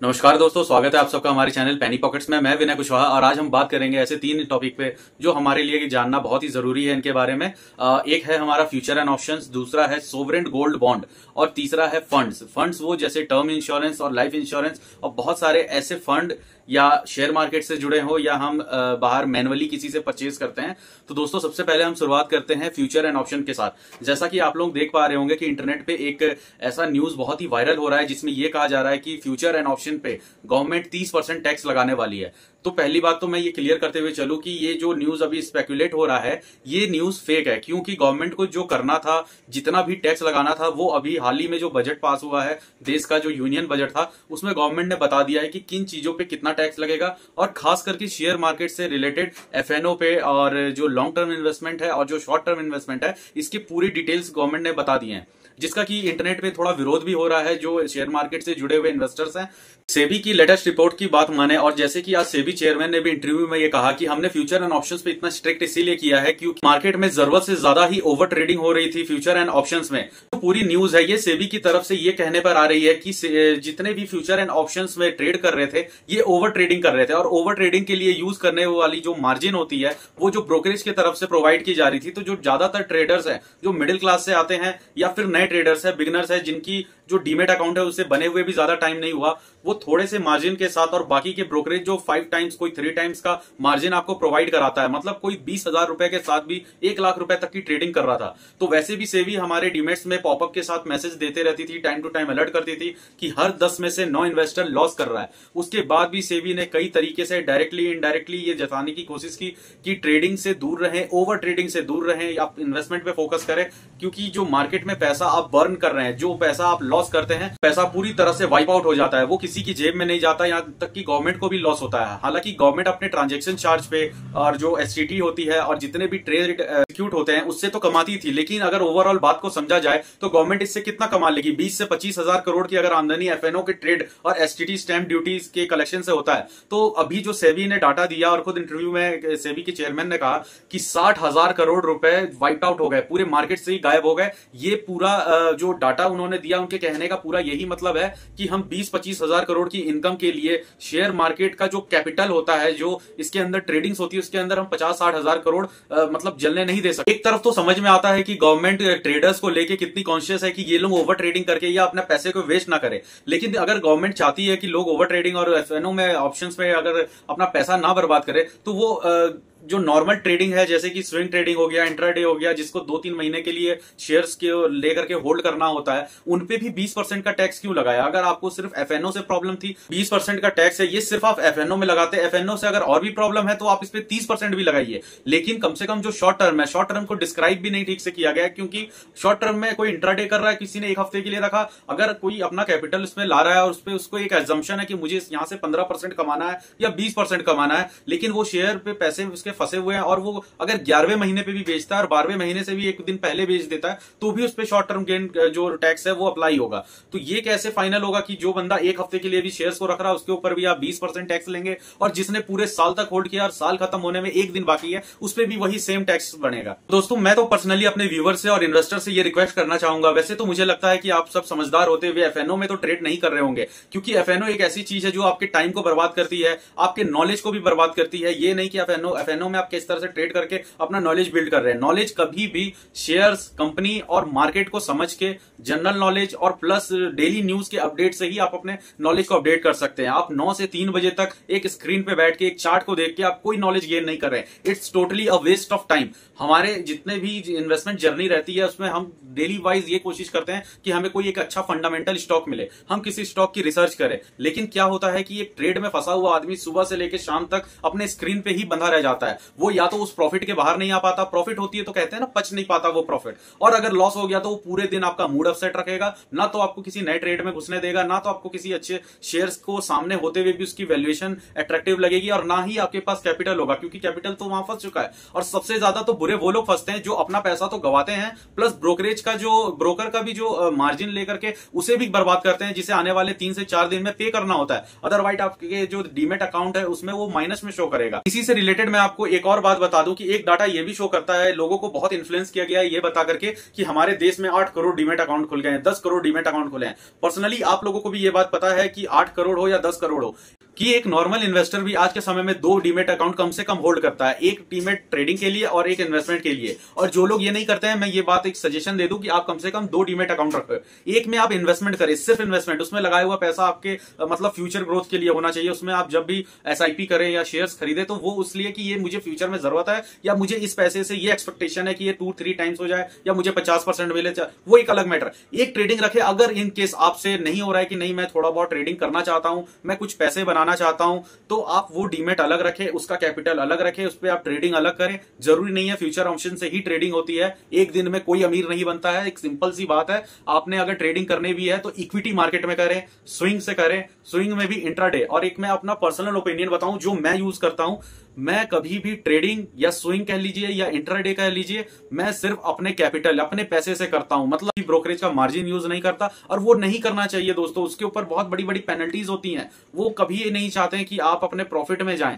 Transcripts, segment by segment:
नमस्कार दोस्तों, स्वागत है आप सबका हमारे चैनल पेनी पॉकेट्स में। मैं विनय कुशवाहा और आज हम बात करेंगे ऐसे 3 टॉपिक पे जो हमारे लिए जानना बहुत ही जरूरी है इनके बारे में। एक है हमारा फ्यूचर एंड ऑप्शंस, दूसरा है सोवरेन गोल्ड बॉन्ड और तीसरा है फंड्स वो जैसे टर्म इंश्योरेंस और लाइफ इंश्योरेंस और बहुत सारे ऐसे फंड या शेयर मार्केट से जुड़े हो या हम बाहर मैनुअली किसी से परचेज करते हैं। तो दोस्तों सबसे पहले हम शुरुआत करते हैं फ्यूचर एंड ऑप्शन के साथ। जैसा कि आप लोग देख पा रहे होंगे कि इंटरनेट पे एक ऐसा न्यूज बहुत ही वायरल हो रहा है जिसमें यह कहा जा रहा है कि फ्यूचर एंड ऑप्शन पे गवर्नमेंट 30% टैक्स लगाने वाली है। तो पहली बात तो मैं ये क्लियर करते हुए चलूं कि ये जो न्यूज अभी स्पेकुलेट हो रहा है ये न्यूज फेक है, क्योंकि गवर्नमेंट को जो करना था, जितना भी टैक्स लगाना था, वो अभी हाल ही में जो बजट पास हुआ है देश का, जो यूनियन बजट था, उसमें गवर्नमेंट ने बता दिया है कि किन चीजों पे कितना टैक्स लगेगा और खास करके शेयर मार्केट से रिलेटेड एफएनओ पे और जो लॉन्ग टर्म इन्वेस्टमेंट है और जो शॉर्ट टर्म इन्वेस्टमेंट है, इसकी पूरी डिटेल्स गवर्नमेंट ने बता दी है, जिसका कि इंटरनेट पे थोड़ा विरोध भी हो रहा है जो शेयर मार्केट से जुड़े हुए इन्वेस्टर्स हैं। सेबी की लेटेस्ट रिपोर्ट की बात माने और जैसे कि आज सेबी चेयरमैन ने भी इंटरव्यू में ये कहा कि हमने फ्यूचर एंड ऑप्शंस पे इतना स्ट्रिक्ट इसीलिए किया है क्योंकि मार्केट में जरूरत से ज्यादा ही ओवर ट्रेडिंग हो रही थी फ्यूचर एंड ऑप्शंस में। तो पूरी न्यूज है ये सेबी की तरफ से ये कहने पर आ रही है कि जितने भी फ्यूचर एंड ऑप्शंस में ट्रेड कर रहे थे ये ओवर ट्रेडिंग कर रहे थे और ओवर ट्रेडिंग के लिए यूज करने वाली जो मार्जिन होती है वो जो ब्रोकरेज की तरफ से प्रोवाइड की जा रही थी। तो जो ज्यादातर ट्रेडर्स है जो मिडिल क्लास से आते हैं या फिर नए ट्रेडर्स है, बिगिनर्स है, जिनकी जो डीमेट अकाउंट है उससे बने हुए भी ज्यादा टाइम नहीं हुआ, वो थोड़े से मार्जिन के साथ और बाकी के ब्रोकरेज जो 5 टाइम्स कोई 3 टाइम्स का मार्जिन आपको प्रोवाइड कराता है, मतलब कोई 20,000 रुपए के साथ भी 1 लाख रुपए तक की ट्रेडिंग कर रहा था। तो वैसे भी सेबी हमारे डीमेट्स में पॉपअप के साथ मैसेज देते रहती थी, टाइम टू टाइम अलर्ट करती थी कि हर 10 में से 9 इन्वेस्टर लॉस कर रहा है। उसके बाद भी सेबी ने कई तरीके से डायरेक्टली इनडायरेक्टली ये जताने की कोशिश की कि ट्रेडिंग से दूर रहें, ओवर ट्रेडिंग से दूर रहें, आप इन्वेस्टमेंट पे फोकस करें, क्योंकि जो मार्केट में पैसा आप बर्न कर रहे हैं, जो पैसा आप लॉस करते हैं, पैसा पूरी तरह से वाइप आउट हो जाता है, वो किसी की जेब में नहीं जाता, यहाँ तक कि गवर्नमेंट को भी लॉस होता है। हालांकि गवर्नमेंट अपने ट्रांजैक्शन चार्ज पे और जो एसटीटी होती है और जितने भी ट्रेड एक्यूट होते हैं उससे तो कमाती थी, लेकिन अगर ओवरऑल बात को समझा जाए तो गवर्नमेंट इससे कितना कमा लेगी। 20 से 25,000 करोड़ की अगर आमदनी एफएनओ के ट्रेड और एसटीटी स्टैंप ड्यूटी के कलेक्शन से होता है, तो अभी जो सेबी ने डाटा दिया और खुद इंटरव्यू में सेबी के चेयरमैन ने कहा कि 60,000 करोड़ रुपए वाइप आउट हो गए, पूरे मार्केट से ही गायब हो गए। ये पूरा जो डाटा उन्होंने दिया, उनके कहने का पूरा यही मतलब है कि हम 20-25 हजार करोड़ की इनकम के लिए शेयर मार्केट का जो कैपिटल होता है, जो इसके अंदर ट्रेडिंग्स होती है, उसके अंदर हम 50-60 हजार करोड़ मतलब जलने नहीं दे सकते। एक तरफ तो समझ में आता है कि गवर्नमेंट ट्रेडर्स को लेके कितनी कॉन्शियस है कि ये लोग ओवर ट्रेडिंग करके या अपने पैसे को वेस्ट ना करे, लेकिन अगर गवर्नमेंट चाहती है कि लोग ओवर ट्रेडिंग और एफएनओ में ऑप्शंस में अगर अपना पैसा ना बर्बाद करे, तो वो जो नॉर्मल ट्रेडिंग है जैसे कि स्विंग ट्रेडिंग हो गया, इंट्राडे हो गया, जिसको 2-3 महीने के लिए शेयर्स के लेकर के होल्ड करना होता है, उनपे भी 20% का टैक्स क्यों लगाया? अगर आपको सिर्फ एफएनओ से प्रॉब्लम थी, 20% का टैक्स है, ये सिर्फ आप एफएनओ में लगाते। एफएनओ से अगर और भी प्रॉब्लम है तो आप इस पे 30% भी लगाइए, लेकिन कम से कम जो शॉर्ट टर्म है, शॉर्ट टर्म को डिस्क्राइब भी नहीं ठीक से किया गया, क्योंकि शॉर्ट टर्म में कोई इंट्राडे कर रहा है, किसी ने 1 हफ्ते के लिए रखा, अगर कोई अपना कैपिटल उसमें ला रहा है और उसपे उसको एक एजम्पशन है कि मुझे यहां से 15% कमाना है या 20% कमाना है, लेकिन वो शेयर पे पैसे उसके फंसे हुए हैं और वो अगर 11वें महीने पे भी बेचता है और 12वें महीने से भी 1 दिन पहले बेच देता है, तो भी उस पे शॉर्ट टर्म गेन जो टैक्स है वो अप्लाई होगा। तो ये कैसे फाइनल होगा कि जो बंदा 1 हफ्ते के लिए भी शेयर्स को रख रहा है उसके ऊपर भी आप 20% टैक्स लेंगे, और जिसने पूरे साल तक होल्ड किया और साल खत्म होने में 1 दिन बाकी है उस पर भी वही सेम टैक्स बनेगा। दोस्तों मैं तो पर्सनली अपने व्यूअर से और इन्वेस्टर से ये रिक्वेस्ट करना चाहूंगा, वैसे तो मुझे लगता है कि आप सब समझदार होते हुए एफएनओ में तो ट्रेड नहीं कर रहे होंगे, क्योंकि एफएनओ एक ऐसी चीज है जो आपके टाइम को बर्बाद करती है, आपके नॉलेज को भी बर्बाद करती है। ये नहीं कि एफएनओ में आप किस तरह से ट्रेड करके अपना नॉलेज बिल्ड कर रहे हैं। नॉलेज कभी भी शेयर्स, कंपनी और मार्केट को समझ के, जनरल नॉलेज और प्लस डेली न्यूज के अपडेट से ही आप अपने नॉलेज को अपडेट कर सकते हैं। आप 9 से 3 बजे तक एक स्क्रीन पे बैठ के एक चार्ट को देख के आप कोई नॉलेज गेन नहीं कर रहे हैं। It's totally a waste of time. हमारे जितने भी इन्वेस्टमेंट जर्नी रहती है उसमें हम डेली वाइज ये कोशिश करते हैं कि हमें कोई एक अच्छा फंडामेंटल स्टॉक मिले, हम किसी स्टॉक की रिसर्च करें, लेकिन क्या होता है कि एक ट्रेड में फंसा हुआ आदमी सुबह से लेकर शाम तक अपने स्क्रीन पे ही बंधा रह जाता है। वो या तो उस प्रॉफिट के बाहर नहीं आ पाता, प्रॉफिट होती है तो कहते हैं ना पच नहीं पाता वो प्रॉफिट, और अगर लॉस हो गया तो वो पूरे दिन आपका मूड अपसेट रखेगा, ना तो आपको किसी नए ट्रेड में घुसने देगा, ना तो आपको किसी अच्छे शेयर्स को सामने होते हुए भी उसकी वैल्यूएशन अट्रैक्टिव लगेगी, और ना ही आपके पास कैपिटल होगा, क्योंकि कैपिटल तो वहां फंस चुका है। और सबसे ज्यादा तो बुरे वो लोग फंसते हैं जो अपना पैसा तो गवाते हैं, प्लस ब्रोकरेज का जो ब्रोकर का भी जो मार्जिन लेकर के उसे भी बर्बाद करते हैं, जिसे आने वाले 3 से 4 दिन में पे करना होता है, अदरवाइज आपके जो डीमेट अकाउंट है उसमें वो माइनस में शो करेगा। इसी से रिलेटेड मैं आप आपको एक और बात बता दूं कि एक डाटा ये भी शो करता है, लोगों को बहुत इन्फ्लुएंस किया गया है ये बता करके कि हमारे देश में 8 करोड़ डीमेट अकाउंट खुल गए हैं, 10 करोड़ डीमेट अकाउंट खुले हैं। पर्सनली आप लोगों को भी ये बात पता है कि 8 करोड़ हो या 10 करोड़ हो, कि एक नॉर्मल इन्वेस्टर भी आज के समय में 2 डीमेट अकाउंट कम से कम होल्ड करता है, एक डीमेट ट्रेडिंग के लिए और एक इन्वेस्टमेंट के लिए। और जो लोग ये नहीं करते हैं, मैं ये बात एक सजेशन दे दूं कि आप कम से कम 2 डीमेट अकाउंट रखें। एक में आप इन्वेस्टमेंट करें, सिर्फ इन्वेस्टमेंट, उसमें लगाया हुआ पैसा आपके मतलब फ्यूचर ग्रोथ के लिए होना चाहिए। उसमें आप जब भी एसआईपी करें या शेयर्स खरीदे तो वो इसलिए कि ये मुझे फ्यूचर में जरूरत है, या मुझे इस पैसे से ये एक्सपेक्टेशन है कि ये 2-3 टाइम्स हो जाए, या मुझे 50% मिले, वो एक अलग मैटर। एक ट्रेडिंग रखे, अगर इन केस आपसे नहीं हो रहा है कि नहीं मैं थोड़ा बहुत ट्रेडिंग करना चाहता हूं, मैं कुछ पैसे बनाना चाहता हूं, तो आप वो डीमेट अलग रखें, उसका कैपिटल अलग रखें, उस पर आप ट्रेडिंग अलग करें। जरूरी नहीं है फ्यूचर ऑप्शन से ही ट्रेडिंग होती है, एक दिन में कोई अमीर नहीं बनता है। एक सिंपल सी बात है, आपने अगर ट्रेडिंग करनी भी है तो इक्विटी मार्केट में करें, स्विंग से करें, स्विंग में भी इंट्राडे। और एक मैं अपना पर्सनल ओपिनियन बताऊं जो मैं यूज करता हूं, मैं कभी भी ट्रेडिंग या स्विंग कह लीजिए या इंट्राडे कह लीजिए, मैं सिर्फ अपने कैपिटल, अपने पैसे से करता हूं। मतलब ब्रोकरेज का मार्जिन यूज नहीं करता, और वो नहीं करना चाहिए दोस्तों। उसके ऊपर बहुत बड़ी बड़ी पेनल्टीज होती हैं, वो कभी ये नहीं चाहते कि आप अपने प्रॉफिट में जाएं।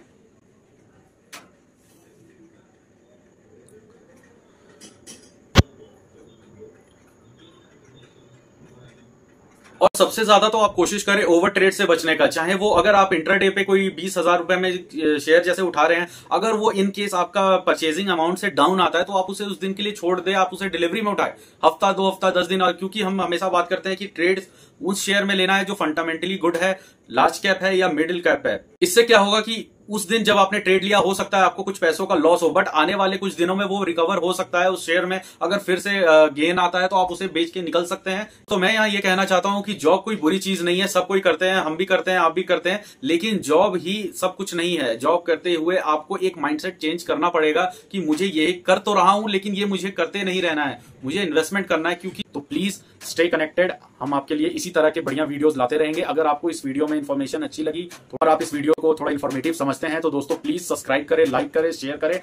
और सबसे ज्यादा तो आप कोशिश करें ओवर ट्रेड से बचने का, चाहे वो अगर आप इंट्राडे पे कोई 20,000 रुपए में शेयर जैसे उठा रहे हैं, अगर वो इन केस आपका परचेजिंग अमाउंट से डाउन आता है तो आप उसे उस दिन के लिए छोड़ दे, आप उसे डिलीवरी में उठाए, हफ्ता 2 हफ्ता 10 दिन। क्योंकि हम हमेशा बात करते हैं कि ट्रेड उस शेयर में लेना है जो फंडामेंटली गुड है, लार्ज कैप है या मिडिल कैप है। इससे क्या होगा कि उस दिन जब आपने ट्रेड लिया, हो सकता है आपको कुछ पैसों का लॉस हो, बट आने वाले कुछ दिनों में वो रिकवर हो सकता है उस शेयर में। अगर फिर से गेन आता है तो आप उसे बेच के निकल सकते हैं। तो मैं यहाँ ये कहना चाहता हूं कि जॉब कोई बुरी चीज नहीं है, सब कोई करते हैं, हम भी करते हैं, आप भी करते हैं, लेकिन जॉब ही सब कुछ नहीं है। जॉब करते हुए आपको एक माइंडसेट चेंज करना पड़ेगा कि मुझे ये कर तो रहा हूं, लेकिन ये मुझे करते नहीं रहना है, मुझे इन्वेस्टमेंट करना है। क्योंकि तो प्लीज स्टे कनेक्टेड, हम आपके लिए इसी तरह के बढ़िया वीडियोस लाते रहेंगे। अगर आपको इस वीडियो में इंफॉर्मेशन अच्छी लगी तो, और आप इस वीडियो को थोड़ा इन्फॉर्मेटिव समझते हैं तो दोस्तों प्लीज सब्सक्राइब करें, लाइक करें, शेयर करें। हम